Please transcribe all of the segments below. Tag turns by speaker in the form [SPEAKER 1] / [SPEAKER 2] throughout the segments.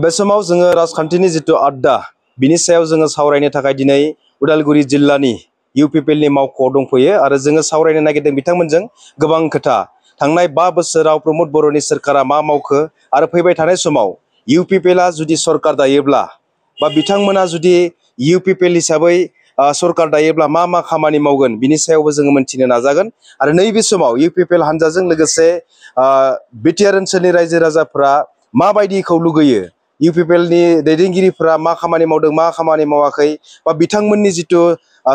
[SPEAKER 1] बे समाव जोङो राजखान्थिनि जितु आड्डा बिनि सायाव जोङो सावरायनो थाखाय दिनै उदालगुरि जिल्लानि इउपिपिएलनि मावख'आव दंफैयो आरो जोङो सावरायनो नागिरदों बिथांमोनजों गोबां खोथा थांनाय 5 बोसोराव प्रमोद बर'नि सोरखारा मा मावखो आरो फैबाय थानाय समाव इउपिपिएलआ जुदि सरकार दायोब्ला बा बिथांमोना जुदि इउपिपिएल हिसाबै सरकार दायोब्ला मा खामानि मावगोन बिनि सायावबो जोङो मोनथिनो नाजागोन आरो नैबे समाव इउपिपिएल हानजाजों लोगोसे बिटिआर ओनसोलनि रायजो राजाफोरा माबायदिखौ लुगैयो इउपिपिएलनि दैदेनगिरिफोरा मा खामानि मावदों मा खामानि मावाखै बा बिथांमोननि जितु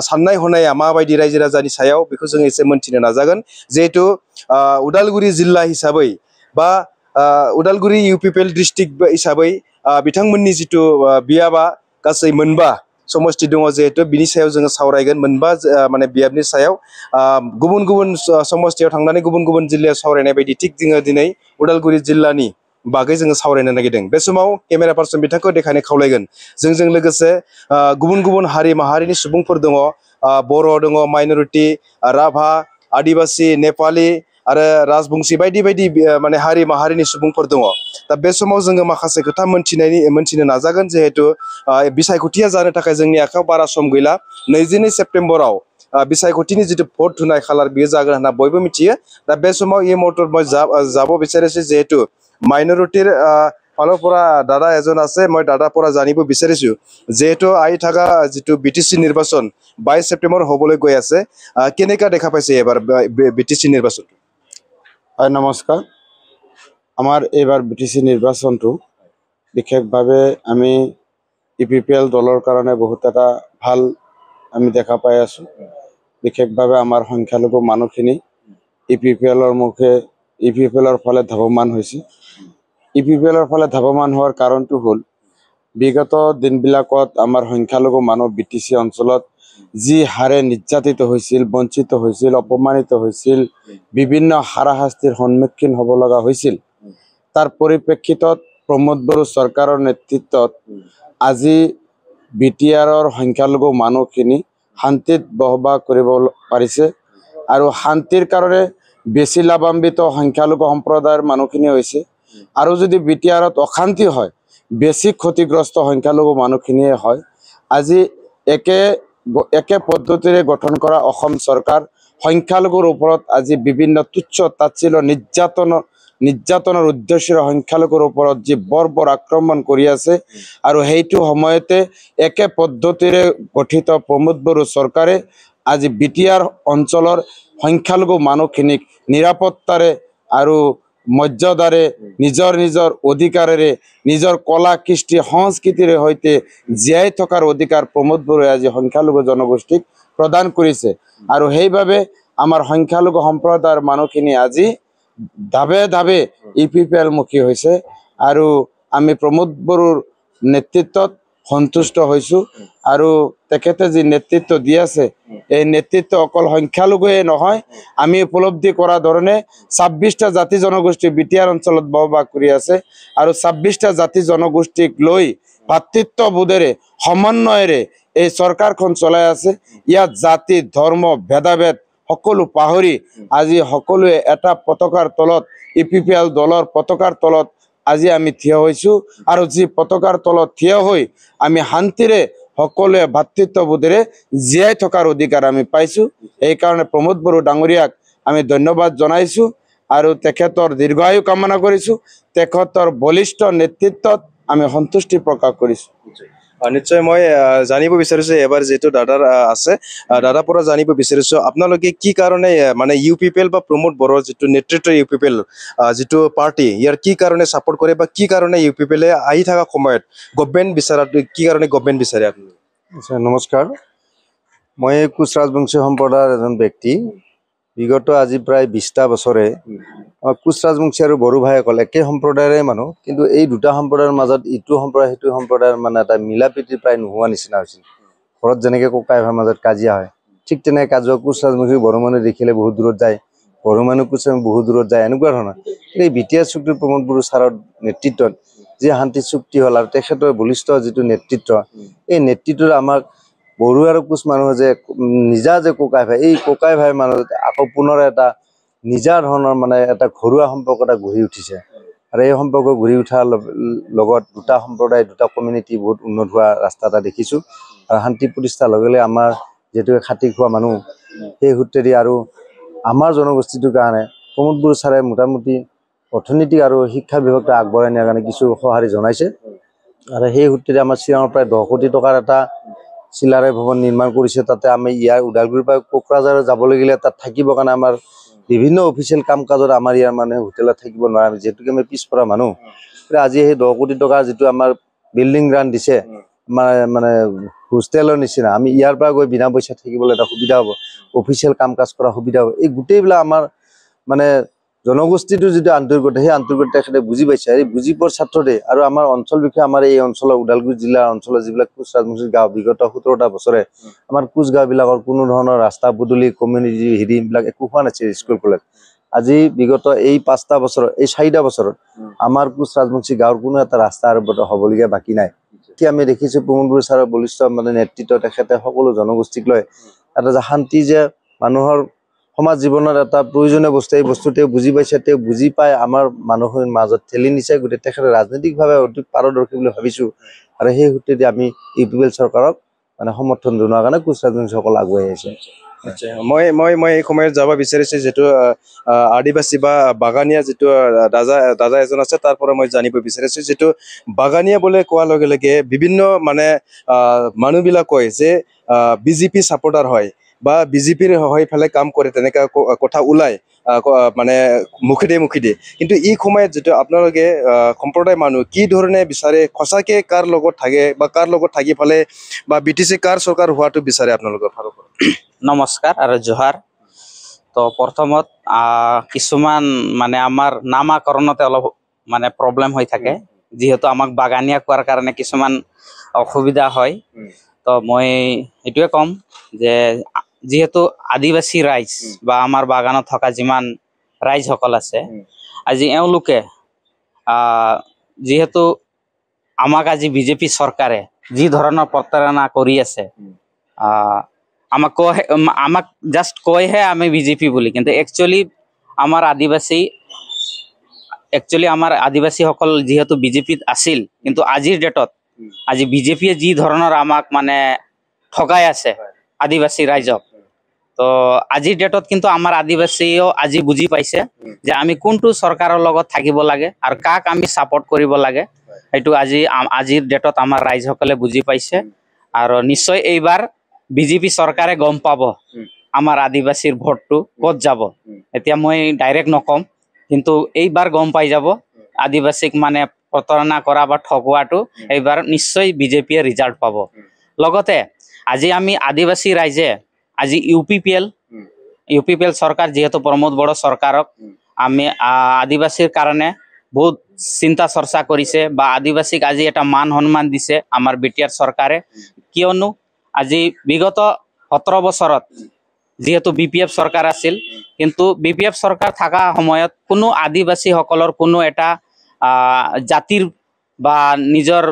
[SPEAKER 1] साननाय हनाया माबायदि रायजो राजानि सायाव बेखौ जों एसे मोनथिनो नाजागोन जिहेतु उदालगुरि जिल्ला हिसाबै बा उदालगुरि इउपिपिएल डिस्ट्रिक्ट हिसाबै बिथांमोननि जितु बियाबा गासै मोनबा समष्टि दङ जिहेतु बिनि सायाव जोङो सावरायगोन मोनबा माने बियाबनि सायाव गुबुन गुबुन समष्टियाव थांनानै गुबुन गुबुन जिल्लायाव सावरायनाय बायदि थिग जोङो दिनै उदालगुरि जिल्लानि बागै जोङो सावरायनो नागिरदों बे समाव केमेरा पार्सन बिथांखौ देखायनो खावलायगोन जोंजों लोगोसे गुबुन गुबुन हारि माहारिनि सुबुंफोर दङ बर' दङ माइनरिटि राभा आदिबासी नेपालि आरो राजबंशी बायदि बायदि माने हारि माहारिनि सुबुंफोर दङ दा बे समाव जोङो माखासे खोथा मोनथिनो नाजागोन जिहेतु बिसायख'थिया जानो थाखाय जोंनि आखायाव बारा सम गैला 22 सेप्तेम्बराव बिसायख'थिनि जितु भट होनाय खालार बियो जागोन होनना बयबो मिथियो दा बे समाव এই মুহূৰ্তত মই যাব বিচাৰিছো যেহেতু মাইনৰিটিৰ ফালৰ পৰা দাদা এজন আছে মই দাদাৰ পৰা জানিব বিচাৰিছো যেহেতু আহি থকা যিটো বিটিসি নিৰ্বাচন 22 সেপ্টেম্বৰ হ'বলৈ গৈ আছে কেনেকা দেখা পাইছে এবাৰ বিটিসি নিৰ্বাচন
[SPEAKER 2] হয় নমস্কাৰ আমাৰ এবাৰ বিটিসি নিৰ্বাচনটো বিশেষভাৱে আমি ইপিপিএল দলৰ কাৰণে বহুত এটা ভাল আমি দেখা পাই আছো বিশেষভাৱে আমাৰ সংখ্যালঘু মানুহখিনি ইপিপিএলৰ ফালে ধাৱমান হৈছে ইপিপিএলৰ ফালে ধাৱমান হোৱাৰ কাৰণটো হ'ল বিগত দিনবিলাকত আমাৰ সংখ্যালঘু মানুহ বিটিসি অঞ্চলত যি হাৰে নিৰ্যাতিত হৈছিল বঞ্চিত হৈছিল অপমানিত হৈছিল বিভিন্ন হাৰাশাস্তিৰ সন্মুখীন হ'ব লগা হৈছিল তাৰ পৰিপ্ৰেক্ষিতত প্ৰমোদ বড়ো চৰকাৰৰ নেতৃত্বত আজি বিটিআৰৰ সংখ্যালঘু মানুহখিনি শান্তিত বসবাস কৰিব পাৰিছে আৰু শান্তিৰ কাৰণে বেছি লাভান্বিত সংখ্যালঘু সম্প্ৰদায়ৰ মানুহখিনি হৈছে আৰু যদি বিটিআৰত অশান্তি হয় বেছি ক্ষতিগ্ৰস্ত সংখ্যালঘু মানুহখিনিয়ে হয় আজি একে পদ্ধতিৰে গঠন কৰা অসম চৰকাৰ সংখ্যালঘুৰ ওপৰত আজি বিভিন্ন তুচ্ছ তাচ্ছিল্য নিৰ্যাতনৰ উদ্দেশ্যেৰে সংখ্যালঘুৰ ওপৰত যি বৰ্বৰ আক্ৰমণ কৰি আছে আৰু সেইটো সময়তে একে পদ্ধতিৰে গঠিত প্ৰমোদ বড়ো চৰকাৰে আজি বিটিআৰ অঞ্চলৰ সংখ্যালঘু মানুহখিনিক নিৰাপত্তাৰে আৰু মৰ্যাদাৰে নিজৰ অধিকাৰেৰে নিজৰ কলা কৃষ্টি সংস্কৃতিৰ সৈতে জীয়াই থকাৰ অধিকাৰ প্ৰমোদ বড়োৱে আজি সংখ্যালঘু জনগোষ্ঠীক প্ৰদান কৰিছে আৰু সেইভাৱে আমাৰ সংখ্যালঘু সম্প্ৰদায়ৰ মানুহখিনি আজি ধাবে ইপিপিএল মুখী হৈছে আৰু আমি প্ৰমোদ বড়োৰ নেতৃত্বত সন্তুষ্ট হৈছো আৰু তেখেতে যি নেতৃত্ব দি আছে এই নেতৃত্ব অকল সংখ্যালঘুৱে নহয় আমি উপলব্ধি কৰা ধৰণে 26টা জাতি জনগোষ্ঠী বিটিআৰ অঞ্চলত বসবাস কৰি আছে আৰু 26টা জাতি জনগোষ্ঠীক লৈ ভাতৃত্ববোধেৰে সমন্বয়েৰে এই চৰকাৰখন চলাই আছে ইয়াত জাতি ধৰ্ম ভেদাভেদ সকলো পাহৰি আজি সকলোৱে এটা পতাকাৰ তলত ইপিপিএল দলৰ পতাকাৰ তলত আজি আমি থিয় হৈছো আৰু যি পতাকাৰ তলত থিয় হৈ আমি শান্তিৰে সকলোৱে ভাতৃত্ববোধেৰে জীয়াই থকাৰ অধিকাৰ আমি পাইছো এই কাৰণে প্ৰমোদ বড়ো ডাঙৰীয়াক আমি ধন্যবাদ জনাইছো আৰু তেখেতৰ দীৰ্ঘায়ু কামনা কৰিছো তেখেতৰ বলিষ্ঠ নেতৃত্বত আমি সন্তুষ্টি প্ৰকাশ কৰিছো
[SPEAKER 1] নিশ্চয় মই জানিব বিচাৰিছো এবাৰ যেটো দাদাৰ আছে দাদাৰ পৰা জানিব বিচাৰিছো আপোনালোকে কি কাৰণে মানে ইউপিপিএল বা প্ৰমোদ বড়োৰ যেটো নেতৃত্ব ইউপিপিএল যেটো পাৰ্টি ইয়াৰ কি কাৰণে সাপোৰ্ট কৰে বা কি কাৰণে ইউপিপিএল আহি থকা সময়ত গভৰ্ণমেণ্ট বিচাৰাত কি কাৰণে গভৰ্ণমেণ্ট বিচাৰে আপুনি
[SPEAKER 3] নমস্কাৰ মই কোচ ৰাজবংশী সম্প্ৰদায়ৰ এজন ব্যক্তি বিগত আজি প্ৰায় 20টা বছৰে কোচ ৰাজবংশী আৰু বড়ো ভাইসকল একে সম্প্ৰদায়ৰে মানুহ কিন্তু এই দুটা সম্প্ৰদায়ৰ মাজত ইটো সম্প্ৰদায় সেইটো সম্প্ৰদায়ৰ মানে এটা মিলাপ্ৰীতি প্ৰায় নোহোৱা নিচিনা হৈছিল ঘৰত যেনেকৈ ককাই ভাইৰ মাজত কাজিয়া হয় ঠিক তেনেকৈ কাজিয়া কোচ ৰাজবংশী বড়ো মানুহ দেখিলে বহুত দূৰত যায় বড়ো মানুহ কোচ বহুত দূৰত যায় এনেকুৱা ধৰণৰ এই বিটিআৰ চুক্তিৰ প্ৰমোদ বড়ো ছাৰৰ নেতৃত্বত যে শান্তি চুক্তি হ'ল আৰু তেখেতৰ বলিষ্ঠ যিটো নেতৃত্ব এই নেতৃত্বত আমাক বড়ো আৰু কোচ মানুহ যে নিজা যে ককাই ভাই এই ককাই ভাইৰ মাজত আকৌ পুনৰ এটা নিজা ধৰণৰ মানে এটা ঘৰুৱা সম্পৰ্ক এটা গঢ়ি উঠিছে আৰু এই সম্পৰ্ক ঘূৰি উঠাৰ লগত দুটা সম্প্ৰদায় দুটা কমিউনিটি বহুত উন্নত হোৱা ৰাস্তা এটা দেখিছোঁ আৰু শান্তি প্ৰতিষ্ঠাৰ লগে লগে আমাৰ যিহেতু খাতি খোৱা মানুহ সেই সূত্ৰেদি আৰু আমাৰ জনগোষ্ঠীটোৰ কাৰণে প্ৰমোদ বড়ো ছাৰে মোটামুটি অৰ্থনৈতিক আৰু শিক্ষা বিভাগটো আগবঢ়াই নিয়াৰ কাৰণে কিছু সঁহাৰি জনাইছে আৰু সেই সূত্ৰেদি আমাৰ চিৰাঙৰ প্ৰায় 10 কোটি টকাৰ এটা চিলাৰায় ভৱন নিৰ্মাণ কৰিছে তাতে আমি ইয়াৰ ওদালগুৰিৰ পৰা কোকৰাঝাৰ যাব লাগিলে তাত থাকিবৰ কাৰণে আমাৰ বিভিন্ন অফিচিয়েল কাম কাজত আমাৰ ইয়াৰ মানুহে হোটেলত থাকিব নোৱাৰে যিহেতুকে আমি পিছপৰা মানুহ আজি সেই 10 কোটি টকা যিটো আমাৰ বিল্ডিং গ্ৰাণ্ট দিছে মানে হোষ্টেলৰ নিচিনা আমি ইয়াৰ পৰা গৈ বিনা পইচা থাকিবলৈ এটা সুবিধা হ'ব অফিচিয়েল কাম কাজ কৰা সুবিধা হ'ব এই গোটেইবিলাক আমাৰ মানে জনগোষ্ঠীটোৰ যিটো আন্তৰিকতা সেই আন্তৰিকতা তেখেতে বুজি পাইছে এই বুজি পোৱাৰ ছাত্ৰতে আৰু আমাৰ অঞ্চল বিষয়ে আমাৰ এই অঞ্চলৰ ওদালগুৰি জিলাৰ অঞ্চলৰ যিবিলাক কোচ ৰাজবংশী গাঁও বিগত 17টা বছৰে আমাৰ কোচ গাঁওবিলাকৰ কোনো ধৰণৰ ৰাস্তা পদূলি কমিউনিটি হেৰিবিলাক একো হোৱা নাছিল স্কুল কলেজ আজি বিগত এই 5টা বছৰত এই 4টা বছৰত আমাৰ কোচ ৰাজবংশী গাঁৱৰ কোনো এটা ৰাস্তা আৰম্ভ হ'বলগীয়া বাকী নাই কি আমি দেখিছোঁ প্ৰমোদ বড়ো ছাৰৰ বলিষ্ঠ মানে নেতৃত্ব তেখেতে সকলো জনগোষ্ঠীক লৈ এটা যে শান্তি যে মানুহৰ সমাজ জীৱনৰ এটা প্ৰয়োজনীয় বস্তু এই বস্তু তেওঁ বুজি পাইছে তেওঁ বুজি পাই আমাৰ মানুহৰ মাজত ঠেলি নিছে গোটেই তেখেতে ৰাজনৈতিকভাৱে অধিক পাৰদৰ্শী বুলি ভাবিছোঁ আৰু সেই সূত্ৰেদি আমি UPPL চৰকাৰক মানে সমৰ্থন জনোৱাৰ কাৰণে কোচ ৰাজবংশীসকল আগুৱাই আহিছে
[SPEAKER 1] মই এই সময়ত যাব বিচাৰিছোঁ যিটো আদিবাসী বা বাগানীয়া যিটো দাদা এজন আছে তাৰ পৰা মই জানিব বিচাৰিছোঁ যিটো বাগানীয়া বুলি কোৱাৰ লগে লগে বিভিন্ন মানে মানুহবিলাক কয় যে বিজেপি ছাপোৰ্টাৰ হয় বা বিজেপিৰ হৈ ফালে কাম কৰে তেনেকা কথা ওলাই মানে মুখেদি কিন্তু এই সময়ত যিটো আপোনালোকে সম্প্ৰদায় মানুহ কি ধৰণে বিচাৰে সঁচাকে কাৰ লগত থাকে বা কাৰ লগত থাকি ফালে বা BTC কাৰ চৰকাৰ হোৱাটো বিচাৰে আপোনালোকৰ ফালৰ পৰা
[SPEAKER 4] নমস্কাৰ আৰু জোহাৰ তো প্ৰথমত কিছুমান মানে আমাৰ নামাকৰণতে অলপ মানে প্ৰব্লেম হৈ থাকে যেহেতু আমাক বাগানীয়া কোৱাৰ কাৰণে কিছুমান অসুবিধা হয় তো মই এটোৱে কম যে যেহেতু আদিবাসী ৰাইজ বা আমাৰ বাগানত থকা যিমান ৰাইজসকল আছে আজি এওঁলোকে যেহেতু আমাক আজি বিজেপি চৰকাৰে যি ধৰণৰ প্ৰতাৰণা কৰি আছে আমাক জাস্ট কয়হে আমি বিজেপি বুলি কিন্তু একচুয়ালি আমাৰ আদিবাসীসকল যেহেতু বিজেপিত আছিল কিন্তু আজিৰ ডেটত আজি বিজেপিয়ে যি ধৰণৰ আমাক মানে ঠগাই আছে আদিবাসী ৰাইজক তো আজিৰ ডেটত কিন্তু আমাৰ আদিবাসীও আজি বুজি পাইছে যে আমি কোনটো চৰকাৰৰ লগত থাকিব লাগে আৰু কাক আমি সাপোৰ্ট কৰিব লাগে এইটো আজিৰ ডেটত আমাৰ ৰাইজসকলে বুজি পাইছে আৰু নিশ্চয় এইবাৰ বিজেপি চৰকাৰে গম পাব আমাৰ আদিবাসীৰ ভোটটো ক'ত যাব এতিয়া মই ডাইৰেক্ট নকম কিন্তু এইবাৰ গম পাই যাব আদিবাসীক মানে প্ৰতাৰণা কৰা বা ঠগোৱাটো এইবাৰ নিশ্চয় বিজেপিয়ে ৰিজাল্ট পাব লগতে আজি আমি আদিবাসী ৰাইজে আজি UPPL চৰকাৰ যেহেতু প্ৰমোদ বড়ো চৰকাৰক আমি আদিবাসীৰ কাৰণে বহুত চিন্তা চৰ্চা কৰিছে বা আদিবাসীক আজি এটা মান সন্মান দিছে আমাৰ BTR চৰকাৰে কিয়নো আজি বিগত 17 বছৰত যেহেতু BPF চৰকাৰ আছিল কিন্তু BPF চৰকাৰ থাকা সময়ত কোনো আদিবাসীসকলৰ কোনো এটা জাতিৰ বা নিজৰ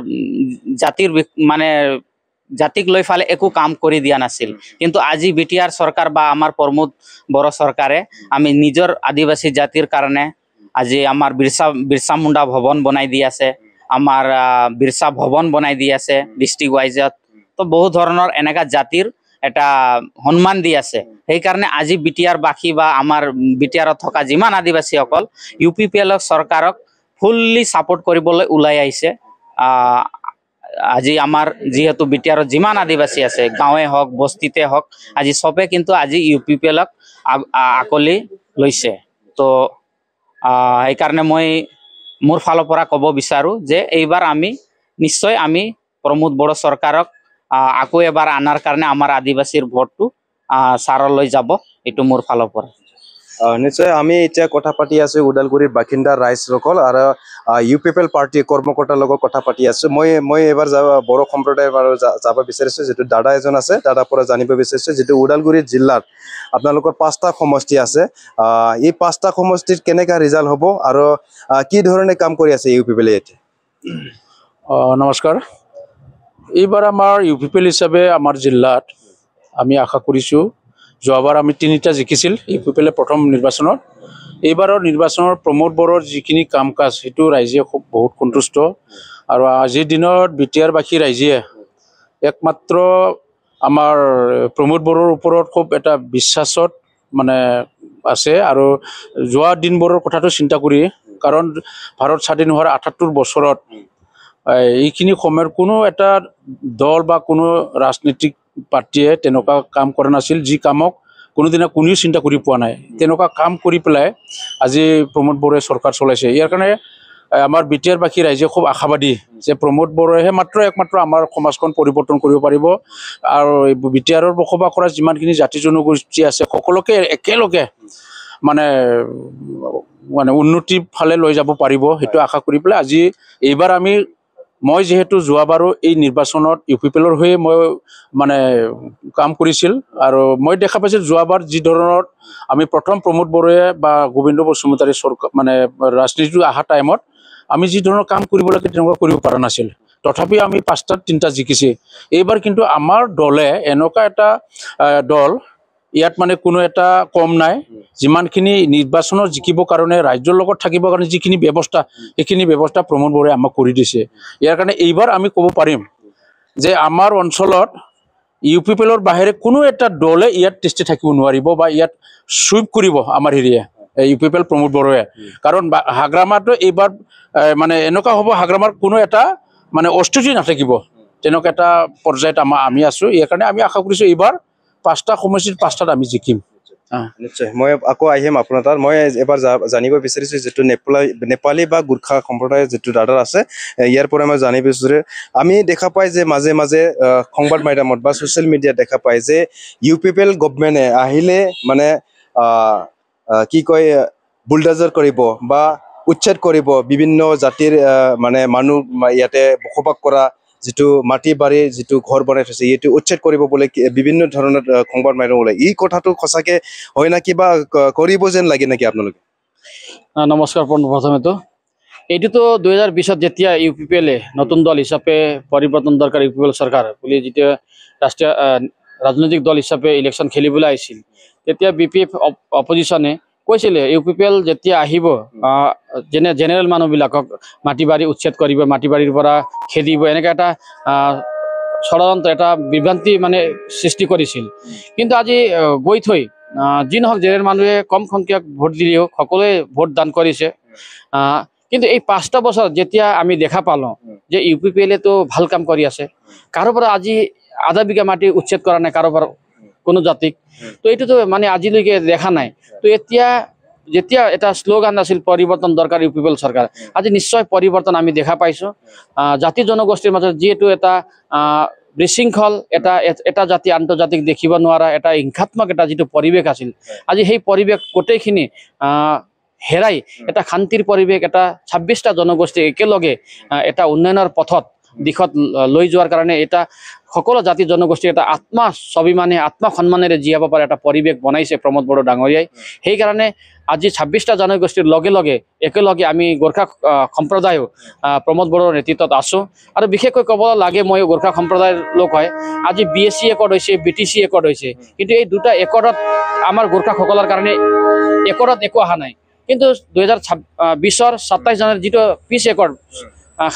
[SPEAKER 4] জাতিৰ মানে জাতিক লৈ ফালে একো কাম কৰি দিয়া নাছিল কিন্তু আজি BTR চৰকাৰ বা আমাৰ প্ৰমোদ বড়ো চৰকাৰে আমি নিজৰ আদিবাসী জাতিৰ কাৰণে আজি আমাৰ বিৰছা মুণ্ডা ভৱন বনাই দি আছে আমাৰ বিৰছা ভৱন বনাই দি আছে ডিস্ট্ৰিক্ট ৱাইজত তো বহুত ধৰণৰ এনেকা জাতিৰ এটা সন্মান দি আছে সেই কাৰণে আজি BTR বাসী বা আমাৰ BTR থকা যিমান আদিবাসীসকল UPPL চৰকাৰক ফুললি সাপোৰ্ট কৰিবলৈ ওলাই আহিছে আজি আমাৰ যেহেতু BTR যিমান আদিবাসী আছে গাঁৱে হওক বস্তিতে হওক আজি সবে কিন্তু আজি UPPL আকলি লৈছে তো এই কাৰণে মই মোৰ ফালৰ পৰা ক'ব বিচাৰো যে এইবাৰ আমি নিশ্চয় আমি প্ৰমোদ বড়ো চৰকাৰক আকৌ এবাৰ আনাৰ কাৰণে আমাৰ আদিবাসীৰ ভোটটো সাৰলৈ যাব এটো মোৰ ফালৰ পৰা
[SPEAKER 1] নিশ্চয় আমি এতিয়া কথা পাতি আছো ওদালগুৰিৰ বাসিন্দা ৰাইজসকল আৰু UPPL পাৰ্টি কৰ্মকৰ্তাৰ লগত কথা পাতি আছো মই এবাৰ বড়ো সম্প্ৰদায়ৰ বাৰু যাব বিচাৰিছো যেটো দাদা এজন আছে দাদাৰ পৰা জানিব বিচাৰিছো যেটো ওদালগুৰি জিলাত আপোনালোকৰ 5টা সমষ্টি আছে এই 5টা সমষ্টিত কেনেকা ৰিজাল্ট হ'ব আৰু কি ধৰণে কাম কৰি আছে UPPL এতে
[SPEAKER 5] নমস্কাৰ এইবাৰ আমাৰ UPPL হিচাপে আমাৰ জিলাত আমি আশা কৰিছোঁ যোৱাবাৰ আমি 3টা জিকিছিল UPPL প্ৰথম নিৰ্বাচনত এইবাৰৰ নিৰ্বাচনৰ প্ৰমোদ বড়োৰ যিখিনি কাম কাজ সেইটো ৰাইজে খুব বহুত সন্তুষ্ট আৰু আজিৰ দিনত বিটিয়াৰবাসী ৰাইজে একমাত্ৰ আমাৰ প্ৰমোদ বড়োৰ ওপৰত খুব এটা বিশ্বাসত মানে আছে আৰু যোৱা দিনবোৰৰ কথাটো চিন্তা কৰি কাৰণ ভাৰত স্বাধীন হোৱাৰ ৭৮ বছৰত এইখিনি সময়ৰ কোনো এটা দল বা কোনো ৰাজনৈতিক পাৰ্টীয়ে তেনেকুৱা কাম কৰা নাছিল যি কামক কোনোদিনা কোনেও চিন্তা কৰি পোৱা নাই তেনেকুৱা কাম কৰি পেলাই আজি প্ৰমোদ বড়োৱে চৰকাৰ চলাইছে ইয়াৰ কাৰণে আমাৰ বিটিয়াৰবাসী ৰাইজে খুব আশাবাদী যে প্ৰমোদ বড়োৱে একমাত্ৰ আমাৰ সমাজখন পৰিৱৰ্তন কৰিব পাৰিব আৰু বিটিয়াৰৰ বসবাস কৰা যিমানখিনি জাতি জনগোষ্ঠী আছে সকলোকে একেলগে মানে উন্নতিৰ ফালে লৈ যাব পাৰিব সেইটো আশা কৰি পেলাই আজি এইবাৰ মই যিহেতু যোৱাবাৰো এই নিৰ্বাচনত UPPLৰ হৈ মই মানে কাম কৰিছিল আৰু মই দেখা পাইছোঁ যোৱাবাৰ যি ধৰণৰ আমি প্ৰথম প্ৰমোদ বড়োৱে বা গোবিন্দ বসুমতাৰী চৰকাৰ মানে ৰাজনীতিটো অহা টাইমত আমি যি ধৰণৰ কাম কৰিব লাগে তেনেকুৱা কৰিব পৰা নাছিল তথাপিও আমি ৫টাত ৩টা জিকিছে এইবাৰ কিন্তু আমাৰ দলে এনেকুৱা এটা দল ইয়াত মানে কোনো এটা কম নাই যিমানখিনি নিৰ্বাচনৰ জিকিবৰ কাৰণে ৰাজ্যৰ লগত থাকিবৰ কাৰণে যিখিনি ব্যৱস্থা সেইখিনি ব্যৱস্থা প্ৰমোদ বড়োৱে আমাক কৰি দিছে ইয়াৰ কাৰণে এইবাৰ আমি ক'ব পাৰিম যে আমাৰ অঞ্চলত UPPLৰ বাহিৰে কোনো এটা দলে ইয়াত তিষ্ঠি থাকিব নোৱাৰিব বা ইয়াত সুইপ কৰিব আমাৰ হেৰিয়ে UPPL প্ৰমোদ বড়োৱে কাৰণ হাগ্ৰামাটো এইবাৰ মানে এনেকুৱা হ'ব হাগ্ৰামাৰ কোনো এটা মানে অস্তিত্ব নাথাকিব তেনেকুৱা এটা পৰ্যায়ত আমি আছো ইয়াৰ কাৰণে আমি আশা কৰিছোঁ এইবাৰ ৫টা সমষ্টিৰ ৫টাত আমি জিকিম
[SPEAKER 1] নিশ্চয় মই আকৌ আহিম আপোনাৰ তাত মই এবাৰ জানিব বিচাৰিছোঁ যিটো নেপালী বা গোৰ্খা সম্প্ৰদায়ৰ যিটো দাদা আছে ইয়াৰ পৰা মই জানিব বিচাৰিছোঁ আমি দেখা পাই যে মাজে মাজে সংবাদ মাধ্যমত বা ছ'চিয়েল মিডিয়াত দেখা পাই যে UPPL গভৰ্ণমেণ্টে আহিলে মানে কি কয় বুলডাজাৰ কৰিব বা উচ্ছেদ কৰিব বিভিন্ন জাতিৰ মানে মানুহ ইয়াতে বসবাস কৰা যিটো মাটি বাৰী যিটো ঘৰ বনাই থৈছে এইটো উচ্ছেদ কৰিব বুলি বিভিন্ন ধৰণৰ সংবাদ মাধ্যম ওলাই এই কথাটো সঁচাকে হয় না কিবা কৰিব যেন লাগে নেকি আপোনালোকে
[SPEAKER 6] নমস্কাৰ প্ৰথমেতো এইটোতো 2020ত যেতিয়া UPPLে নতুন দল হিচাপে পৰিৱৰ্তন দৰকাৰ UPPL চৰকাৰ বুলি যেতিয়া ৰাষ্ট্ৰীয় ৰাজনৈতিক দল হিচাপে ইলেকশ্যন খেলিবলৈ আহিছিল তেতিয়া BPF অপজিশ্যনে কৈছিলে UPPL যেতিয়া আহিব জেনেৰেল মানুহবিলাকক মাটি বাৰী উচ্ছেদ কৰিব মাটি বাৰীৰ পৰা খেদিব এনেকৈ এটা ষড়যন্ত্ৰ এটা বিভ্ৰান্তি মানে সৃষ্টি কৰিছিল কিন্তু আজি গৈ থৈ যি নহওক জেনেৰেল মানুহে কম সংখ্যক ভোট দিলেও সকলোৱে ভোট দান কৰিছে কিন্তু এই 5টা বছৰত যেতিয়া আমি দেখা পালোঁ যে UPPLেতো ভাল কাম কৰি আছে কাৰো পৰা আজি আধা বিঘা মাটি উচ্ছেদ কৰা নাই কাৰো পৰা কোনো জাতিক তো এইটোতো মানে আজিলৈকে দেখা নাই তো এতিয়া যেতিয়া এটা শ্লোগান আছিল পৰিৱৰ্তন দৰকাৰ UPPL চৰকাৰ আজি নিশ্চয় পৰিৱৰ্তন আমি দেখা পাইছোঁ জাতি জনগোষ্ঠীৰ মাজত যিহেতু এটা বিশৃংখল এটা জাতি আন্তৰ্জাতিক দেখিব নোৱাৰা এটা হিংসাত্মক এটা যিটো পৰিৱেশ আছিল আজি সেই পৰিৱেশ গোটেইখিনি হেৰাই এটা শান্তিৰ পৰিৱেশ এটা 26টা জনগোষ্ঠী একেলগে এটা উন্নয়নৰ পথত দিশত লৈ যোৱাৰ কাৰণে এটা সকলো জাতি জনগোষ্ঠীৰ এটা স্বাভিমানে আত্মসন্মানেৰে জীয়াব পৰা এটা পৰিৱেশ বনাইছে প্ৰমোদ বড়ো ডাঙৰীয়াই সেইকাৰণে আজি 26টা জনগোষ্ঠীৰ লগে লগে একেলগে আমি গোৰ্খা সম্প্ৰদায়ো প্ৰমোদ বড়োৰ নেতৃত্বত আছোঁ আৰু বিশেষকৈ ক'ব লাগে মই গোৰ্খা সম্প্ৰদায়ৰ লোক হয় আজি BSc একৰ্ড হৈছে BTC একৰ্ড হৈছে কিন্তু এই দুটা একৰ্ডত আমাৰ গোৰ্খাসকলৰ কাৰণে একৰ্ডত একো অহা নাই কিন্তু 2020ৰ 27 জানুৱাৰীত যিটো পিছ একৰ্ড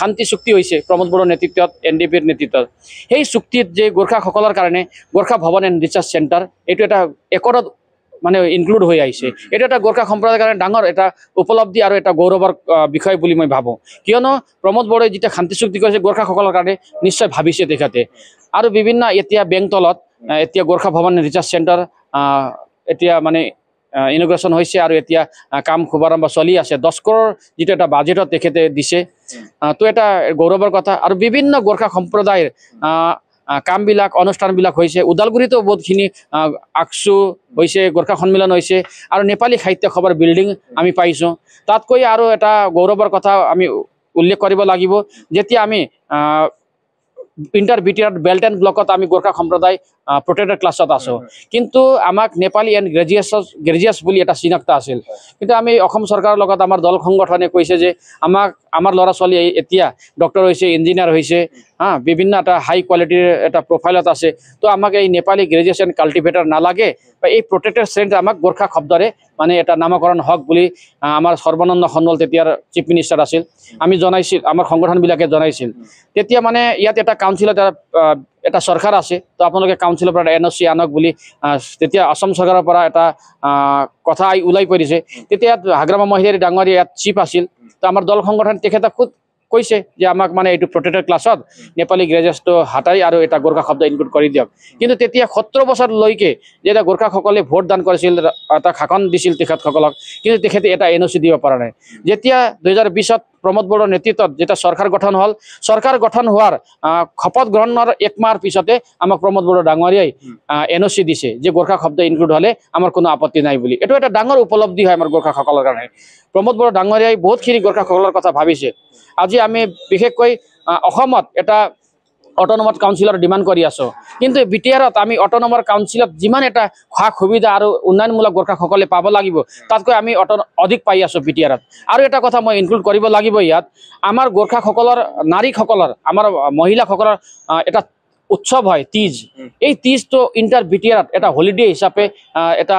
[SPEAKER 6] শান্তি চুক্তি হৈছে প্ৰমোদ বড়োৰ নেতৃত্বত NDPৰ নেতৃত্বত সেই চুক্তিত যে গোৰ্খাসকলৰ কাৰণে গোৰ্খা ভৱন এণ্ড ৰিচাৰ্চ চেণ্টাৰ এইটো এটা একৰ্ডত মানে ইনক্লুড হৈ আহিছে এটা এটা গোৰ্খা সম্প্ৰদায়ৰ কাৰণে ডাঙৰ এটা উপলব্ধি আৰু এটা গৌৰৱৰ বিষয় বুলি মই ভাবোঁ কিয়নো প্ৰমোদ বড়োৱে যেতিয়া শান্তি চুক্তি কৰিছে গোৰ্খাসকলৰ কাৰণে নিশ্চয় ভাবিছে তেখেতে আৰু বিভিন্ন এতিয়া বেংতলত এতিয়া গোৰ্খা ভৱন ৰিচাৰ্চ চেণ্টাৰ এতিয়া মানে ইনগ্ৰেশ্যন হৈছে আৰু এতিয়া কাম শুভাৰম্ভ চলি আছে 10 crore যিটো এটা বাজেটত তেখেতে দিছে তো এটা গৌৰৱৰ কথা আৰু বিভিন্ন গোৰ্খা সম্প্ৰদায়ৰ কামবিলাক অনুষ্ঠানবিলাক হৈছে ওদালগুৰিতো বহুতখিনি আকসু হৈছে গোৰ্খা সন্মিলন হৈছে আৰু নেপালী সাহিত্য সভাৰ বিল্ডিং আমি পাইছোঁ তাতকৈ আৰু এটা গৌৰৱৰ কথা আমি উল্লেখ কৰিব লাগিব যেতিয়া আমি ইণ্টাৰ-বিটিআৰ বেল্ট এণ্ড ব্লকত আমি গোৰ্খা সম্প্ৰদায় প্ৰটেক্টেড ক্লাছত আছোঁ কিন্তু আমাক নেপালী এণ্ড গ্ৰেজিয়াছ বুলি এটা চিনাক্ত আছিল কিন্তু আমি অসম চৰকাৰৰ লগত আমাৰ দল সংগঠনে কৈছে যে আমাৰ ল'ৰা ছোৱালী এতিয়া ডক্টৰ হৈছে ইঞ্জিনিয়াৰ হৈছে বিভিন্ন এটা হাই কোৱালিটিৰ এটা প্ৰফাইলত আছে তো আমাক এই নেপালী গ্ৰেজুৱেশ্যন কাল্টিভেটাৰ নালাগে বা এই প্ৰটেক্টেড ষ্ট্ৰেণ্ড আমাক গোৰ্খা শব্দৰে মানে এটা নামকৰণ হওক বুলি আমাৰ সৰ্বানন্দ সোণোৱাল তেতিয়াৰ চিফ মিনিষ্টাৰ আছিল আমি জনাইছিল আমাৰ সংগঠনবিলাকে জনাইছিল তেতিয়া মানে ইয়াত এটা কাউন্সিলত এটা চৰকাৰ আছে তো আপোনালোকে কাউন্সিলৰ পৰা NOC আনক বুলি তেতিয়া অসম চৰকাৰৰ পৰা এটা কথা ওলাই পৰিছে তেতিয়া হাগ্ৰামা মহিলাৰী ডাঙৰীয়া ইয়াত চিফ আছিল তো আমাৰ দল সংগঠন তেখেতে খুদ কৈছে যে আমাক মানে এইটো প্ৰটেক্টেড ক্লাছত নেপালী গ্ৰেজুৱেটটো হাতাই আৰু এটা গোৰ্খা শব্দ ইনক্লুড কৰি দিয়ক কিন্তু তেতিয়া 17 বছৰলৈকে যেতিয়া গোৰ্খাসকলে ভোট দান কৰিছিল এটা শাসন দিছিল তেখেতসকলক কিন্তু তেখেতে এটা NOC দিব পৰা নাই যেতিয়া 2020ত প্ৰমোদ বড়োৰ নেতৃত্বত যেতিয়া চৰকাৰ গঠন হ'ল চৰকাৰ গঠন হোৱাৰ শপত গ্ৰহণৰ 1 মাহৰ পিছতে আমাক প্ৰমোদ বড়ো ডাঙৰীয়াই NOC দিছে যে গোৰ্খা শব্দ ইনক্লুড হ'লে আমাৰ কোনো আপত্তি নাই বুলি এইটো এটা ডাঙৰ উপলব্ধি হয় আমাৰ গোৰ্খাসকলৰ কাৰণে প্ৰমোদ বড়ো ডাঙৰীয়াই বহুতখিনি গোৰ্খাসকলৰ কথা ভাবিছে আজি আমি বিশেষকৈ অসমত এটা অটোনমাস কাউন্সিলৰ ডিমান্ড কৰি আছো কিন্তু বিটিআৰত আমি অটোনমাস কাউন্সিলত যিমান এটা খা সুবিধা আৰু উন্নয়নমূলক গোৰ্খাসকলে পাব লাগিব তাতকৈ আমি অধিক পাই আছো বিটিআৰত আৰু এটা কথা মই ইনক্লুড কৰিব লাগিব ইয়াত আমাৰ গোৰ্খাসকলৰ নাৰীসকলৰ আমাৰ মহিলাসকলৰ এটা উৎসৱ হয় তিজ এই তিজটো ইণ্টাৰ বিটিআৰত এটা হলিডে হিচাপে এটা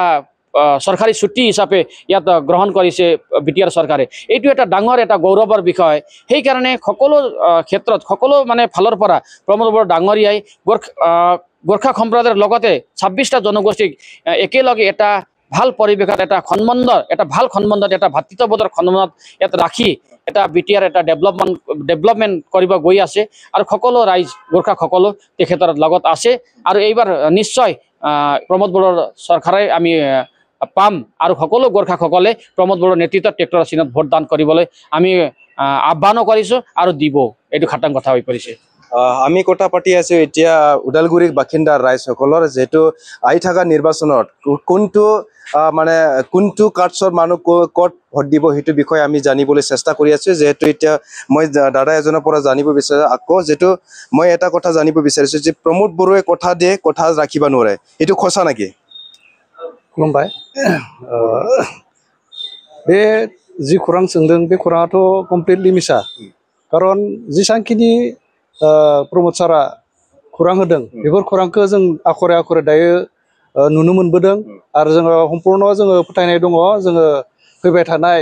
[SPEAKER 6] চৰকাৰী ছুটি হিচাপে ইয়াত গ্ৰহণ কৰিছে বিটিআৰ চৰকাৰে এইটো এটা ডাঙৰ এটা গৌৰৱৰ বিষয় সেইকাৰণে সকলো ক্ষেত্ৰত সকলো মানে ফালৰ পৰা প্ৰমোদ বড়ো ডাঙৰীয়াই গোৰ্খা সম্প্ৰদায়ৰ লগতে 26টা জনগোষ্ঠীক একেলগে এটা ভাল পৰিৱেশত এটা ভাল সম্বন্ধত এটা ভাতৃত্ববোধৰ সম্বন্ধত ইয়াত ৰাখি এটা বিটিআৰ এটা ডেভেলপমেণ্ট কৰিব গৈ আছে আৰু সকলো ৰাইজ গোৰ্খা সকলো তেখেতৰ লগত আছে আৰু এইবাৰ নিশ্চয় প্ৰমোদ বড়োৰ চৰকাৰে আমি পাম আৰু সকলো গোৰ্খাসকলে প্ৰমোদ বড়োৰ নেতৃত্বত ট্ৰেক্টৰ চিনত ভোট দান কৰিবলৈ আমি আহ্বানো কৰিছোঁ আৰু দিব এইটো খাটাং কথা হৈ পৰিছে
[SPEAKER 1] আমি কথা পাতি আছো এতিয়া ওদালগুৰিৰ বাসিন্দা ৰাইজসকলৰ যেহেতু আহি থকা নিৰ্বাচনত কোনটো কাৰ্ডছৰ মানুহ ক'ত ভোট দিব সেইটো বিষয়ে আমি জানিবলৈ চেষ্টা কৰি আছো যেহেতু এতিয়া মই দাদা এজনৰ পৰা জানিব বিচাৰো আকৌ যেহেতু মই এটা কথা জানিব বিচাৰিছো যে প্ৰমোদ বড়োৱে কথা দিয়ে কথা ৰাখিব নোৱাৰে এইটো সঁচা নেকি
[SPEAKER 7] खुलुमबाय बे जि खौरां सोंदों बे खौराङाथ' कमप्लिटलि मिसा खारन जेसांखिनि प्रमोद सारा खौरां होदों बेफोर खौरांखौ जों आखरे आखरे दायो नुनो मोनबोदों आरो जोङो सम्पूर्ण जोङो फोथायनाय दङ जोङो फैबाय थानाय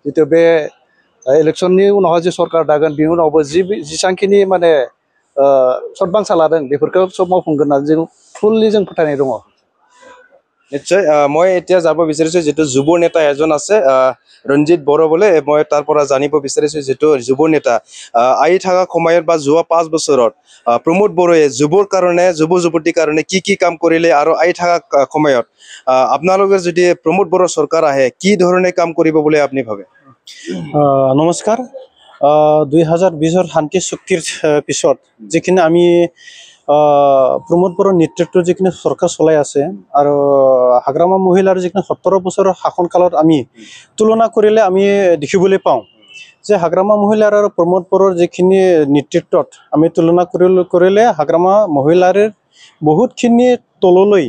[SPEAKER 7] जितु बे इलेक्शननि उनावहाय जे सरकार दागोन बेनि उनावबो जेसांखिनि माने सदबांसा लादों बेफोरखौ सब मावफुंगोन होननानै जों फुल्लि जों फोथायनाय दङ
[SPEAKER 1] নিশ্চয় মই এতিয়া যাব বিচাৰিছো যেটো যুৱ নেতা এজন আছে ৰঞ্জিত বড়ো বলে মই তাৰ পৰা জানিব বিচাৰিছো যেটো যুৱ নেতা আই থকা সময়ত বা যোৱা 5 বছৰত প্ৰমোদ বড়োয়ে যুৱৰ কাৰণে যুৱতীৰ কাৰণে কি কাম কৰিলে আৰু আই থকা সময়ত আপোনালোকৰ যদি প্ৰমোদ বড়ো চৰকাৰ আহে কি ধৰণে কাম কৰিব বুলি আপুনি ভাবে
[SPEAKER 8] নমস্কাৰ 2020ৰ শান্তি চুক্তিৰ পিছত যিখিনি আমি প্ৰমোদ বড়োৰ নেতৃত্বত যিখিনি চৰকাৰ চলাই আছে আৰু হাগ্ৰামা মহিলাৰ যিখিনি 17 বছৰৰ শাসনকালত আমি তুলনা কৰিলে আমি দেখিবলৈ পাওঁ যে হাগ্ৰামা মহিলাৰ আৰু প্ৰমোদ বড়োৰ যিখিনি নেতৃত্বত আমি তুলনা কৰিলে হাগ্ৰামা মহিলাৰ বহুতখিনি তললৈ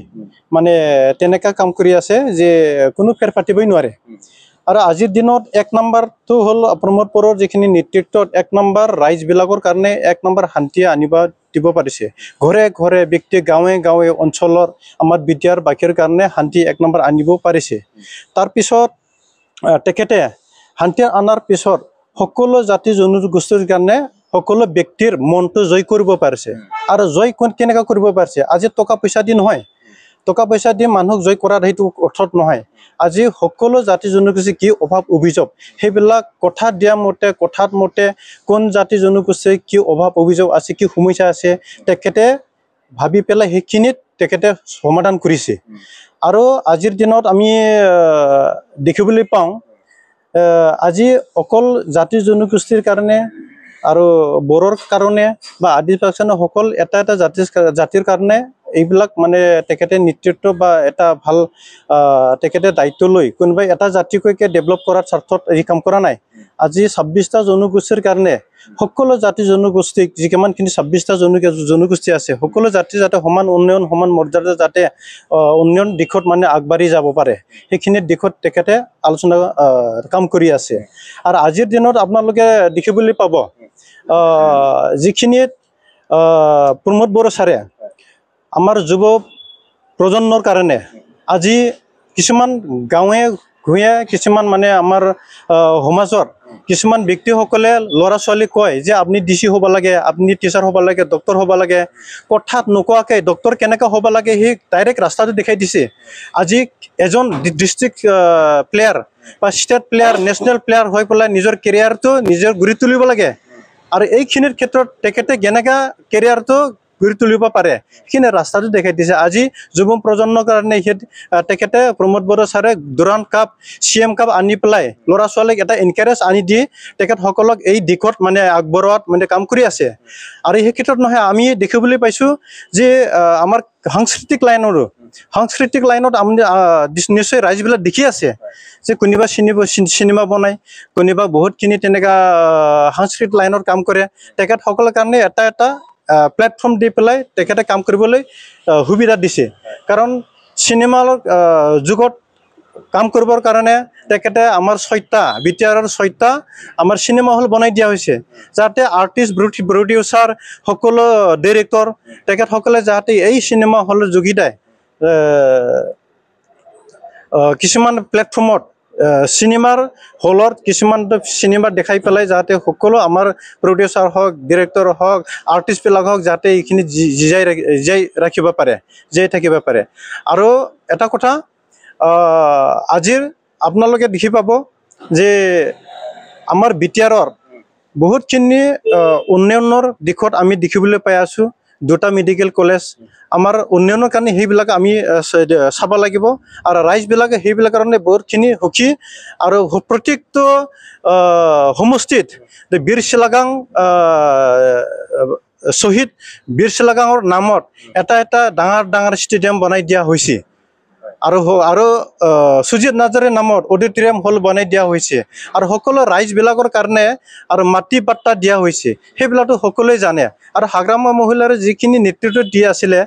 [SPEAKER 8] মানে তেনেকা কাম কৰি আছে যে কোনো ফেৰ পাতিবই নোৱাৰে আৰু আজিৰ দিনত 1 নম্বৰটো হ'ল প্ৰমোদ বড়োৰ যিখিনি নেতৃত্বত 1 নম্বৰ ৰাইজবিলাকৰ কাৰণে 1 নম্বৰ শান্তি আনিব দিব পাৰিছে ঘৰে ঘৰে ব্যক্তি গাঁৱে গাঁৱে অঞ্চলৰ আমাৰ বিটিআৰ বাকীৰ কাৰণে শান্তি 1 নম্বৰ আনিব পাৰিছে তাৰ পিছত তেখেতে শান্তি আনাৰ পিছত সকলো জাতি জনগোষ্ঠীৰ কাৰণে সকলো ব্যক্তিৰ মনটো জয় কৰিব পাৰিছে আৰু জয় কেনেকা কৰিব পাৰিছে আজি টকা পইচা দি নহয় টকা পইচা দি মানুহক জয় কৰাৰ হেতু অৰ্থত নহয় আজি সকলো জাতি জনগোষ্ঠী কি অভাৱ অভিযোগ সেইবিলাক কথা দিয়া মতে কথাত মতে কোন জাতি জনগোষ্ঠী কি অভাৱ অভিযোগ আছে কি সমস্যা আছে তেখেতে ভাবি পেলাই সেইখিনিত তেখেতে সমাধান কৰিছে আৰু আজিৰ দিনত আমি দেখিবলৈ পাওঁ আজি অকল জাতি জনগোষ্ঠীৰ কাৰণে আৰু বড়োৰ কাৰণে বা আদিবাসী সকল এটা জাতিৰ কাৰণে এইবিলাক মানে তেখেতে নেতৃত্ব বা এটা ভাল তেখেতে দায়িত্ব লৈ কোনোবাই এটা জাতিকৈকে ডেভেলপ কৰাৰ স্বাৰ্থত এই কাম কৰা নাই আজি 26টা জনগোষ্ঠীৰ কাৰণে সকলো জাতি জনগোষ্ঠীক যিমানখিনি 26টা জনগোষ্ঠী আছে সকলো জাতি যাতে সমান উন্নয়ন সমান মৰ্যাদা যাতে উন্নয়ন দিশত মানে আগবাঢ়ি যাব পাৰে সেইখিনি দিশত তেখেতে আলোচনা কাম কৰি আছে আৰু আজিৰ দিনত আপোনালোকে দেখিবলৈ পাব যিখিনিত প্ৰমোদ বড়ো ছাৰে আমাৰ যুৱ প্ৰজন্মৰ কাৰণে আজি কিছুমান গাঁৱে ভূঞে কিছুমান মানে আমাৰ সমাজৰ কিছুমান ব্যক্তিসকলে ল'ৰা ছোৱালী কয় যে আপুনি DC হ'ব লাগে, আপুনি টিচাৰ হ'ব লাগে, ডক্টৰ হ'ব লাগে, কথাত নোকোৱাকৈ ডক্টৰ কেনেকৈ হ'ব লাগে সেই ডাইৰেক্ট ৰাস্তাটো দেখাই দিছে। আজি এজন ডিষ্ট্ৰিক্ট প্লেয়াৰ বা ষ্টেট প্লেয়াৰ, নেশ্যনেল প্লেয়াৰ হৈ পেলাই নিজৰ কেৰিয়াৰটো নিজৰ গঢ়ি তুলিব লাগে। আৰু এইখিনিৰ ক্ষেত্ৰত তেখেতে কেনেকৈ কেৰিয়াৰটো গঢ়ি তুলিব পাৰে সেইখিনি ৰাস্তাটো দেখাই দিছে। আজি যুৱ প্ৰজন্মৰ কাৰণে তেখেতে প্ৰমোদ বড়ো ছাৰে দুৰাণ কাপ, CM কাপ আনি পেলাই ল'ৰা ছোৱালীক এটা এনকাৰেজ আনি দি তেখেতসকলক এই দিশত মানে আগবঢ়োৱাত মানে কাম কৰি আছে। আৰু সেই ক্ষেত্ৰত নহয় আমি দেখিবলৈ পাইছোঁ যে আমাৰ সাংস্কৃতিক লাইনত আমি নিশ্চয় ৰাইজবিলাক দেখি আছে যে কোনোবা চিনেমা বনায়, কোনোবা বহুতখিনি তেনেকুৱা সাংস্কৃতিক লাইনত কাম কৰে। তেখেতসকলৰ কাৰণে এটা প্লেটফৰ্ম দি পেলাই তেখেতে কাম কৰিবলৈ সুবিধা দিছে। কাৰণ চিনেমাৰ যুগত কাম কৰিবৰ কাৰণে তেখেতে আমাৰ 6টা BTRৰ 6টা আমাৰ চিনেমা হল বনাই দিয়া হৈছে, যাতে আৰ্টিষ্ট, প্ৰডিউচাৰ, সকলো ডিৰেক্টৰ তেখেতসকলে যাতে এই চিনেমা হলৰ যোগিতাই কিছুমান প্লেটফৰ্মত চিনেমাৰ হলত কিছুমান চিনেমা দেখাই পেলাই যাতে সকলো আমাৰ প্ৰডিউচাৰ হওক, ডিৰেক্টৰ হওক, আৰ্টিষ্টবিলাক হওক যাতে এইখিনি জীয়াই ৰাখিব পাৰে, জীয়াই থাকিব পাৰে। আৰু এটা কথা আজিৰ আপোনালোকে দেখি পাব যে আমাৰ BTRৰ বহুতখিনি উন্নয়নৰ দিশত আমি দেখিবলৈ পাই আছোঁ। 2টা মেডিকেল কলেজ আমাৰ উন্নয়নৰ কাৰণে সেইবিলাক আমি চাব লাগিব। আৰু ৰাইজবিলাকে সেইবিলাক কাৰণে বহুতখিনি সুখী। আৰু প্ৰত্যেকটো সমষ্টিত বীৰ চিলাগাং শ্বহীদ বীৰ চিলাগাঙৰ নামত এটা ডাঙৰ ষ্টেডিয়াম বনাই দিয়া হৈছে। আৰু সুজিত নাৰ্জাৰীৰ নামত অডিটৰিয়াম হল বনাই দিয়া হৈছে। আৰু সকলো ৰাইজবিলাকৰ কাৰণে আৰু মাটি পাট্টা দিয়া হৈছে, সেইবিলাকতো সকলোৱে জানে। আৰু হাগ্ৰামা মহিলাৰ যিখিনি নেতৃত্ব দি আছিলে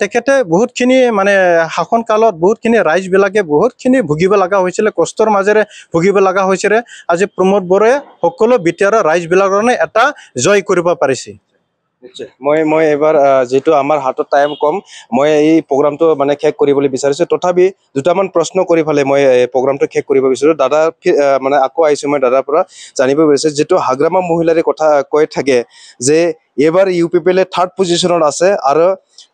[SPEAKER 8] তেখেতে বহুতখিনি মানে শাসন কালত বহুতখিনি ৰাইজবিলাকে বহুতখিনি ভুগিব লগা হৈছিলে, কষ্টৰ মাজেৰে ভুগিব লগা হৈছিলে। আজি প্ৰমোদ বড়োৱে সকলো BTRৰ ৰাইজবিলাকৰ কাৰণে এটা জয় কৰিব পাৰিছে।
[SPEAKER 1] মই এবাৰ যেহেতু আমাৰ হাতত টাইম কম, মই এই প্ৰগ্ৰামটো মানে শেষ কৰিবলৈ বিচাৰিছোঁ। তথাপি 2টামান প্ৰশ্ন কৰি পেলাই মই প্ৰগ্ৰামটো শেষ কৰিব বিচাৰোঁ। দাদা মানে আকৌ আহিছোঁ মই দাদাৰ পৰা জানিব বিচাৰিছোঁ, যিটো হাগ্ৰামা মহিলাৰে কথা কৈ থাকে যে এইবাৰ UPPL 3rd পজিশ্যনত আছে আৰু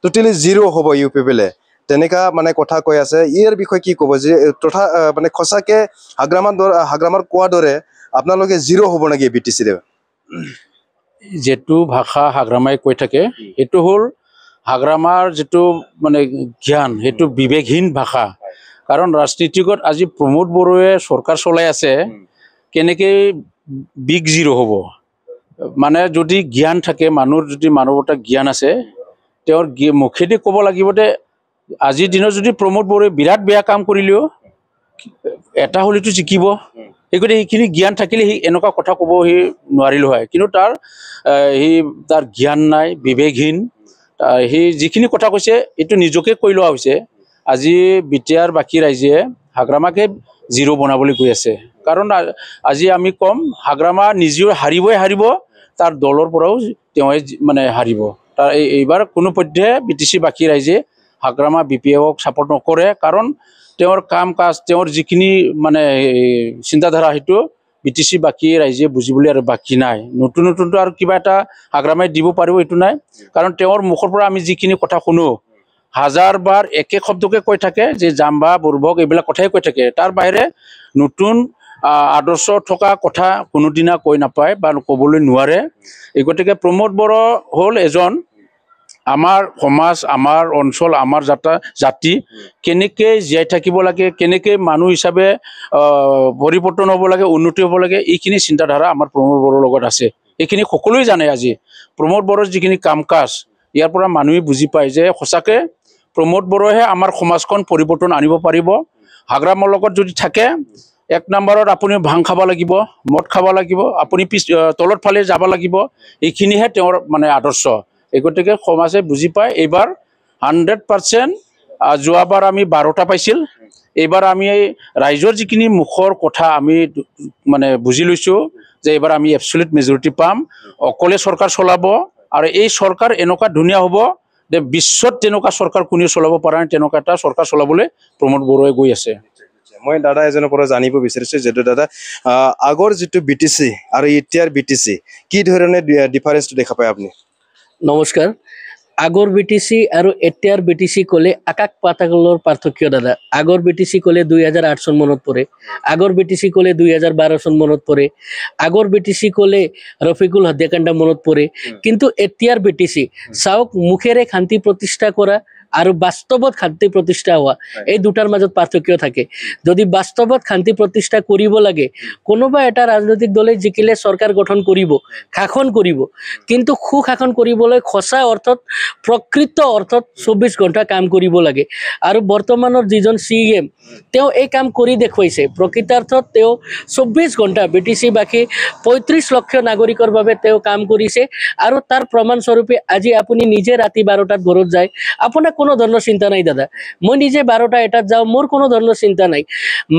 [SPEAKER 1] টোটেলি 0 হ'ব UPPL, তেনেকা মানে কথা কৈ আছে। ইয়াৰ বিষয়ে কি ক'ব যে মানে সঁচাকৈ হাগ্ৰামাৰ কোৱাৰ দৰে আপোনালোকে 0 হ'ব নেকি BTCৰে?
[SPEAKER 5] যেটো ভাষা হাগ্ৰামাই কৈ থাকে এইটো হ'ল হাগ্ৰামাৰ যিটো মানে জ্ঞান, সেইটো বিবেকহীন ভাষা। কাৰণ ৰাজনীতিকত আজি প্ৰমোদ বড়োৱে চৰকাৰ চলাই আছে, কেনেকৈ বিগ 0 হ'ব? মানে যদি জ্ঞান থাকে, মানুহৰ যদি মানৱতা জ্ঞান আছে, তেওঁৰ মুখেদি ক'ব লাগিব যে আজিৰ দিনত যদি প্ৰমোদ বড়োৱে বিৰাট বেয়া কাম কৰিলেও এটা হ'লেতো জিকিব। সেইখিনি জ্ঞান থাকিলে সি এনেকুৱা কথা ক'ব সি নোৱাৰিলোঁ হয়। কিন্তু তাৰ জ্ঞান নাই, বিবেকহীন। সি যিখিনি কথা কৈছে এইটো নিজকে কৈ লোৱা হৈছে। আজি BTR বাকী ৰাইজে হাগ্ৰামাকে 0 বনাবলৈ গৈ আছে। কাৰণ আজি আমি ক'ম হাগ্ৰামা নিজেও হাৰিব, তাৰ দলৰ পৰাও তেওঁ মানে হাৰিব। এইবাৰ কোনো পধ্যে BTC বাকী ৰাইজে হাগ্ৰামা BPFক ছাপোৰ্ট নকৰে। কাৰণ তেওঁৰ কাম কাজ, তেওঁৰ যিখিনি মানে চিন্তাধাৰা সেইটো BTC বাকী ৰাইজে বুজিবলৈ আৰু বাকী নাই। নতুনটো আৰু কিবা এটা হাগ্ৰামাই দিব পাৰিব এইটো নাই। কাৰণ তেওঁৰ মুখৰ পৰা আমি যিখিনি কথা শুনো, 1000 বাৰ একে শব্দকে কৈ থাকে যে জাম্বা, বুৰ্বক এইবিলাক কথাই কৈ থাকে। তাৰ বাহিৰে নতুন আদৰ্শ থকা কথা কোনোদিনা কৈ নাপায় বা ক'বলৈ নোৱাৰে। এই গতিকে প্ৰমোদ বড়ো হ'ল এজন আমাৰ সমাজ, আমাৰ অঞ্চল, আমাৰ জাতি কেনেকৈ জীয়াই থাকিব লাগে, কেনেকৈ মানুহ হিচাপে পৰিৱৰ্তন হ'ব লাগে, উন্নতি হ'ব লাগে, এইখিনি চিন্তাধাৰা আমাৰ প্ৰমোদ বড়োৰ লগত আছে। এইখিনি সকলোৱে জানে। আজি প্ৰমোদ বড়োৰ যিখিনি কাম কাজ, ইয়াৰ পৰা মানুহে বুজি পায় যে সঁচাকৈ প্ৰমোদ বড়োহে আমাৰ সমাজখন পৰিৱৰ্তন আনিব পাৰিব। হাগ্ৰামৰ লগত যদি থাকে, 1 নম্বৰত আপুনি ভাং খাব লাগিব, মদ খাব লাগিব, আপুনি তলত ফালে যাব লাগিব। এইখিনিহে তেওঁৰ মানে আদৰ্শ। এই গতিকে সমাজে বুজি পায়। এইবাৰ 100%, যোৱাবাৰ আমি 12টা পাইছিল, এইবাৰ আমি ৰাইজৰ যিখিনি মুখৰ কথা আমি মানে বুজি লৈছোঁ যে এইবাৰ আমি এবছলিউট মেজৰিটি পাম। অকলে চৰকাৰ চলাব আৰু এই চৰকাৰ এনেকুৱা ধুনীয়া হ'ব যে বিশ্বত তেনেকুৱা চৰকাৰ কোনেও চলাব পৰা নাই, তেনেকুৱা এটা চৰকাৰ চলাবলৈ প্ৰমোদ বড়োৱে গৈ আছে।
[SPEAKER 1] মই দাদা এজনৰ পৰা জানিব বিচাৰিছোঁ যিটো দাদা আগৰ যিটো BTC আৰু এতিয়াৰ BTC কি ধৰণে ডিফাৰেন্সটো দেখা পায় আপুনি?
[SPEAKER 9] নমস্কাৰ। আগৰ BTC আৰু এতিয়াৰ BTC ক'লে আকাশ পাতালৰ পাৰ্থক্য দাদা। আগৰ BTC ক'লে 2008 চন মনত পৰে, আগৰ BTC ক'লে 2012 চন মনত পৰে, আগৰ BTC ক'লে ৰফিকুল হত্যাকাণ্ড মনত পৰে। কিন্তু এতিয়াৰ BTC চাওক, মুখেৰে শান্তি প্ৰতিষ্ঠা কৰা আৰু বাস্তৱত শান্তি প্ৰতিষ্ঠা হোৱা, এই দুটাৰ মাজত পাৰ্থক্য থাকে। যদি বাস্তৱত শান্তি প্ৰতিষ্ঠা কৰিব লাগে, কোনোবা এটা ৰাজনৈতিক দলে জিকিলে চৰকাৰ গঠন কৰিব, শাসন কৰিব, কিন্তু সুশাসন কৰিবলৈ সঁচা অৰ্থত প্ৰকৃত অৰ্থত 24 ঘণ্টা কাম কৰিব লাগে। আৰু বৰ্তমানৰ যিজন CM তেওঁ এই কাম কৰি দেখুৱাইছে। প্ৰকৃতাৰ্থত তেওঁ 24 ঘণ্টা BTC-বাসী 35 লক্ষ নাগৰিকৰ বাবে তেওঁ কাম কৰিছে। আৰু তাৰ প্ৰমাণস্বৰূপে আজি আপুনি নিজে ৰাতি 12টাত ঘৰত যায়, আপোনাৰ কোনো ধৰণৰ চিন্তা নাই দাদা। মই নিজে 12টা এটাত যাওঁ, মোৰ কোনো ধৰণৰ চিন্তা নাই।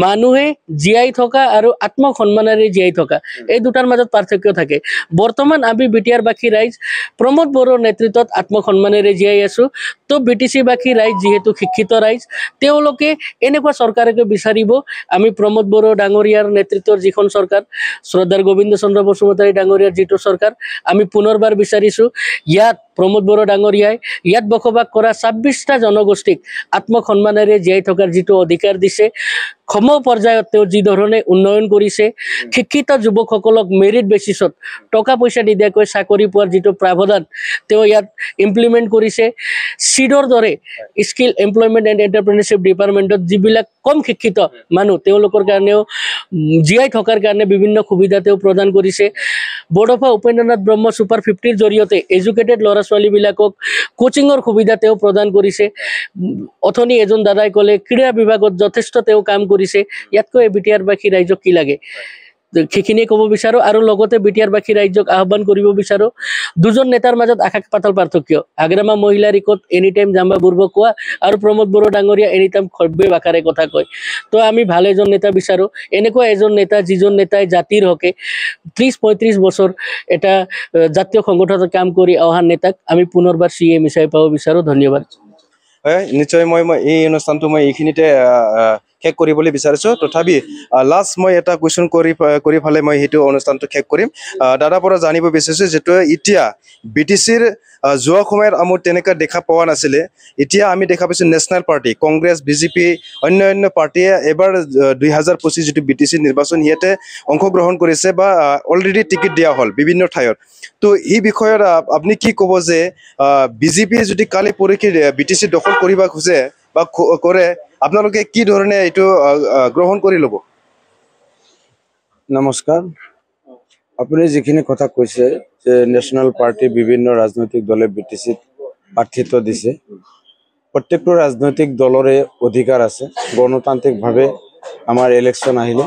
[SPEAKER 9] মানুহে জীয়াই থকা আৰু আত্মসন্মানেৰে জীয়াই থকা, এই দুটাৰ মাজত পাৰ্থক্য থাকে। বৰ্তমান আমি BTR-বাসী ৰাইজ প্ৰমোদ বড়োৰ নেতৃত্বত আত্মসন্মানেৰে জীয়াই আছো। তো BTC-বাসী ৰাইজ যিহেতু শিক্ষিত ৰাইজ, তেওঁলোকে এনেকুৱা চৰকাৰকে বিচাৰিব। আমি প্ৰমোদ বড়ো ডাঙৰীয়াৰ নেতৃত্বৰ যিখন চৰকাৰ, শ্ৰদ্ধাৰ গোবিন্দ চন্দ্ৰ বসুমতাৰী ডাঙৰীয়াৰ যিটো চৰকাৰ, আমি পুনৰবাৰ বিচাৰিছো। ইয়াত প্ৰমোদ বড়ো ডাঙৰীয়াই ইয়াত বসবাস কৰা 26টা জনগোষ্ঠীক আত্মসন্মানেৰে জীয়াই থকাৰ যিটো অধিকাৰ দিছে, সম পৰ্যায়ত তেওঁ যি ধৰণে উন্নয়ন কৰিছে, শিক্ষিত যুৱকসকলক মেৰিট বেচিছত টকা পইচা নিদিয়াকৈ চাকৰি পোৱাৰ যিটো প্ৰাৱধান তেওঁ ইয়াত ইমপ্লিমেণ্ট কৰিছে। চিডৰ দৰে স্কিল এমপ্লয়মেণ্ট এণ্ড এণ্টাৰপ্ৰেনাৰশ্বিপ ডিপাৰ্টমেণ্টত যিবিলাক কম শিক্ষিত মানুহ, তেওঁলোকৰ কাৰণেও জীয়াই থকাৰ কাৰণে বিভিন্ন সুবিধা তেওঁ প্ৰদান কৰিছে। বড়োফা উপেন্দ্ৰনাথ ব্ৰহ্ম ছুপাৰ 50ৰ জৰিয়তে এডুকেটেড ল'ৰা ছোৱালীবিলাকক কোচিঙৰ সুবিধা তেওঁ প্ৰদান কৰিছে। অথনি এজন দাদাই ক'লে ক্ৰীড়া বিভাগত যথেষ্ট তেওঁ কাম কৰিছে। ইয়াতকৈ BTR-বাসী ৰাইজক কি লাগে, সেইখিনিয়ে ক'ব বিচাৰোঁ। আৰু লগতে BTR-বাসী ৰাইজক আহ্বান কৰিব বিচাৰোঁ, দুজন নেতাৰ মাজত আকাশ পাতাল পাৰ্থক্য। আগ্ৰামা মহিলা ৰিকত এনি টাইম জাম্বা বুৰ্ব কোৱা আৰু প্ৰমোদ বড়ো ডাঙৰীয়া এনি টাইম সভ্য ভাষাৰে কথা কয়। তো আমি ভাল এজন নেতা বিচাৰোঁ, এনেকুৱা এজন নেতা যিজন নেতাই জাতিৰ হকে 30-35 বছৰ এটা জাতীয় সংগঠনত কাম কৰি অহা নেতাক আমি পুনৰবাৰ CM হিচাপে পাব বিচাৰোঁ। ধন্যবাদ।
[SPEAKER 1] হয়, নিশ্চয় মই এই অনুষ্ঠানটো মই এইখিনিতে শেষ কৰিবলৈ বিচাৰিছোঁ। তথাপি লাষ্ট মই এটা কুৱেশ্যন কৰি ফালে মই সেইটো অনুষ্ঠানটো শেষ কৰিম। দাদাৰ পৰা জানিব বিচাৰিছোঁ, যিটো এতিয়া BTC-ৰ যোৱা সময়ত আমাৰ তেনেকৈ দেখা পোৱা নাছিলে, এতিয়া আমি দেখা পাইছোঁ নেশ্যনেল পাৰ্টি, কংগ্ৰেছ, BJP, অন্য পাৰ্টীয়ে এবাৰ 2025 যিটো BTC নিৰ্বাচন সিহঁতে অংশগ্ৰহণ কৰিছে বা অলৰেডি টিকেট দিয়া হ'ল বিভিন্ন ঠাইত। তো এই বিষয়ত আপুনি কি ক'ব যে BJP যদি কালি পৰহি BTC দখল কৰিব খোজে বা কৰে, আপোনালোকে কি ধৰণে এইটো গ্ৰহণ কৰি ল'ব?
[SPEAKER 2] নমস্কাৰ। আপুনি যিখিনি কথা কৈছে যে ন্যাশনাল পাৰ্টি বিভিন্ন ৰাজনৈতিক দলে BTC-ত প্ৰাৰ্থিত্ব দিছে, প্ৰত্যেকটো ৰাজনৈতিক দলৰে অধিকাৰ আছে গণতান্ত্ৰিকভাৱে আমাৰ ইলেকশ্যন আহিলে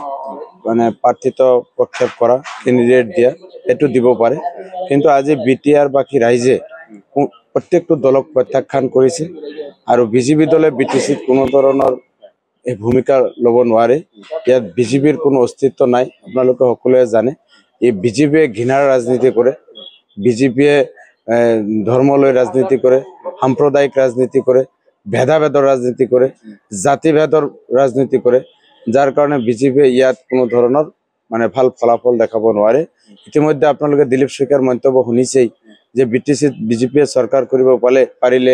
[SPEAKER 2] মানে প্ৰাৰ্থিত্ব প্ৰক্ষেপ কৰা, কেণ্ডিডেট দিয়া, এইটো দিব পাৰে। কিন্তু আজি BTR-বাসী ৰাইজে প্ৰত্যেকটো দলক প্ৰত্যাখ্যান কৰিছে আৰু BJP দলে BTC-ত কোনো ধৰণৰ ভূমিকা ল'ব নোৱাৰে। ইয়াত BJP-ৰ কোনো অস্তিত্ব নাই। আপোনালোকে সকলোৱে জানে এই BJP-য়ে ঘৃণাৰ ৰাজনীতি কৰে, BJP-য়ে ধৰ্মলৈ ৰাজনীতি কৰে, সাম্প্ৰদায়িক ৰাজনীতি কৰে, ভেদাভেদৰ ৰাজনীতি কৰে, জাতিভেদৰ ৰাজনীতি কৰে, যাৰ কাৰণে BJP-য়ে ইয়াত কোনো ধৰণৰ মানে ভাল ফলাফল দেখাব নোৱাৰে। ইতিমধ্যে আপোনালোকে দিলীপ শইকীয়াৰ মন্তব্য শুনিছেই যে BTC-ত BJP-য়ে চৰকাৰ কৰিব পাৰিলে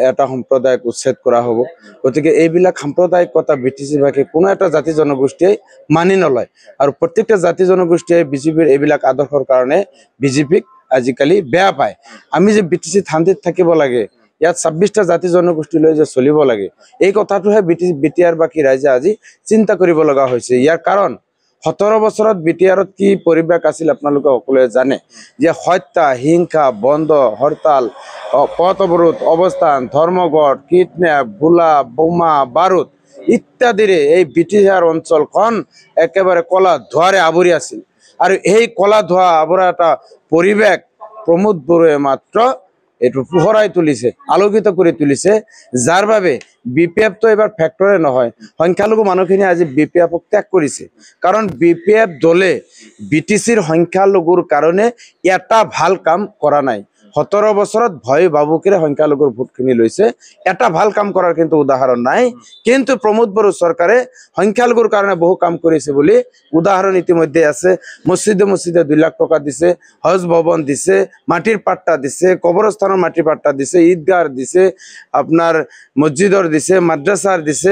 [SPEAKER 2] এটা সম্প্ৰদায়ক উচ্ছেদ কৰা হ'ব। গতিকে এইবিলাক সাম্প্ৰদায়িকতা BTC-বাসী কোনো এটা জাতি জনগোষ্ঠীয়ে মানি নলয় আৰু প্ৰত্যেকটা জাতি জনগোষ্ঠীয়ে BJP-ৰ এইবিলাক আদৰ্শৰ কাৰণে BJP-ক আজিকালি বেয়া পায়। আমি যে BTC-ত শান্তিত থাকিব লাগে, ইয়াত 26টা জাতি জনগোষ্ঠী লৈ যে চলিব লাগে, এই কথাটোহে BTR-বাসী ৰাইজে আজি চিন্তা কৰিব লগা হৈছে। ইয়াৰ কাৰণ 17 বছৰত BTR-ত কি পৰিৱেশ আছিল আপোনালোকে সকলোৱে জানে, যে হত্যা, হিংসা, বন্ধ, হৰতাল, পথ অৱৰোধ, অৱস্থান, ধৰ্মঘট, কিডনেপ, গোলা, বোমা, বাৰুদ ইত্যাদিৰে এই BTR অঞ্চলখন একেবাৰে কলা ধোঁৱাৰে আৱৰি আছিল। আৰু এই কলা ধোঁৱা আৱৰা এটা পৰিৱেশ প্ৰমোদ বড়োৱে মাত্ৰ এইটো পোহৰাই তুলিছে, আলোকিত কৰি তুলিছে, যাৰ বাবে BPF-টো এবাৰ ফেক্টৰে নহয়। সংখ্যালঘু মানুহখিনি আজি BPF-ক ত্যাগ কৰিছে, কাৰণ BPF দলে BTC-ৰ সংখ্যালঘুৰ কাৰণে এটা ভাল কাম কৰা নাই। 17 বছৰত ভয় ভাবুকিৰে সংখ্যালঘুৰ ভোটখিনি লৈছে এটা ভাল কাম কৰাৰ কিন্তু উদাহৰণ নাই কিন্তু প্ৰমোদ বড়ো চৰকাৰে সংখ্যালঘুৰ কাৰণে বহু কাম কৰিছে বুলি উদাহৰণ ইতিমধ্যে আছে মছজিদে 2 লাখ টকা দিছে হজ ভৱন দিছে মাটিৰ পাট্টা দিছে কবৰস্থানৰ মাটিৰ পাট্টা দিছে ঈদগাহ দিছে আপোনাৰ মছজিদৰ দিছে মাদ্ৰাছাৰ দিছে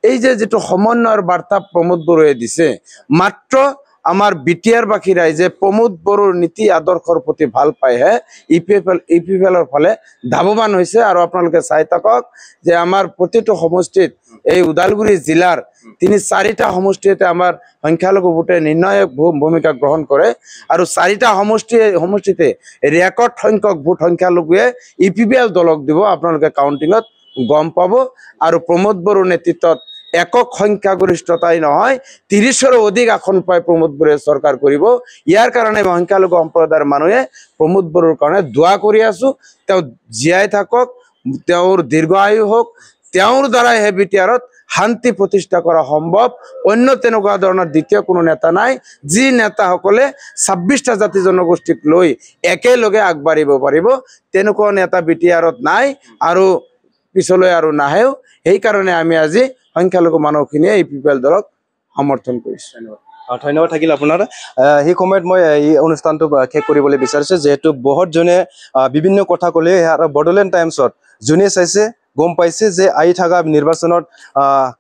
[SPEAKER 2] এই যে যেটো সমন্বয়ৰ বাৰ্তা প্ৰমোদ বড়োৱে দিছে মাত্ৰ আমাৰ বিটিআৰ বাকি ৰাইজে প্ৰমোদ বড়োৰ নীতি আদৰ্শৰ প্ৰতি ভাল পায়হে ইপিএফএলৰ ফালে ধাৱমান হৈছে আৰু আপোনালোকে চাই থাকক যে আমাৰ প্ৰতিটো সমষ্টিত এই ওদালগুৰি জিলাৰ 3-4টা সমষ্টিতে আমাৰ সংখ্যালঘু ভোটে নিৰ্ণায়ক ভূমিকা গ্ৰহণ কৰে আৰু 4টা সমষ্টিতে ৰেকৰ্ড সংখ্যক ভোট সংখ্যালঘুৱে ইপিএফএল দলক দিব আপোনালোকে কাউন্টিঙত গম পাব আৰু প্ৰমোদ বড়োৰ নেতৃত্বত একক সংখ্যাগৰিষ্ঠতাই নহয় 30ৰো অধিক আসন পাই প্ৰমোদ বড়োৱে চৰকাৰ কৰিব ইয়াৰ কাৰণে সংখ্যালঘু সম্প্ৰদায়ৰ মানুহে প্ৰমোদ বড়োৰ কাৰণে দোৱা কৰি আছো তেওঁ জীয়াই থাকক তেওঁৰ দীৰ্ঘায়ু হোক তেওঁৰ দ্বাৰা হে বিটিআৰত শান্তি প্ৰতিষ্ঠা কৰা সম্ভৱ অন্য তেনেকুৱা ধৰণৰ দ্বিতীয় কোনো নেতা নাই যি নেতাসকলে 26টা জাতি জনগোষ্ঠীক লৈ একেলগে আগবাঢ়িব পাৰিব তেনেকুৱা নেতা বিটিআৰত নাই আৰু পিছলৈ আৰু নাহেও এই কাৰণে আমি আজি সংখ্যালঘু মানুহখিনিয়ে ইপিএফএল দলক সমৰ্থন কৰিছো
[SPEAKER 1] ধন্যবাদ থাকিল আপোনাৰ সেই সময়ত মই এই অনুষ্ঠানটো শেষ কৰিবলৈ বিচাৰিছো যেহেতু বহুতজনে বিভিন্ন কথা ক'লে আৰু বডোলেণ্ড টাইমছত যোনে চাইছে গম পাইছে যে আহি থকা নিৰ্বাচনত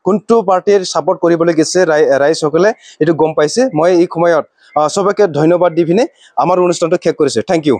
[SPEAKER 1] কোনটো পাৰ্টিৰ সাপোৰ্ট কৰিবলৈ গৈছে ৰাইজসকলে এইটো গম পাইছে মই এই সময়ত সবকে ধন্যবাদ দি পিনে আমাৰ অনুষ্ঠানটো শেষ কৰিছো থ্যাংক ইউ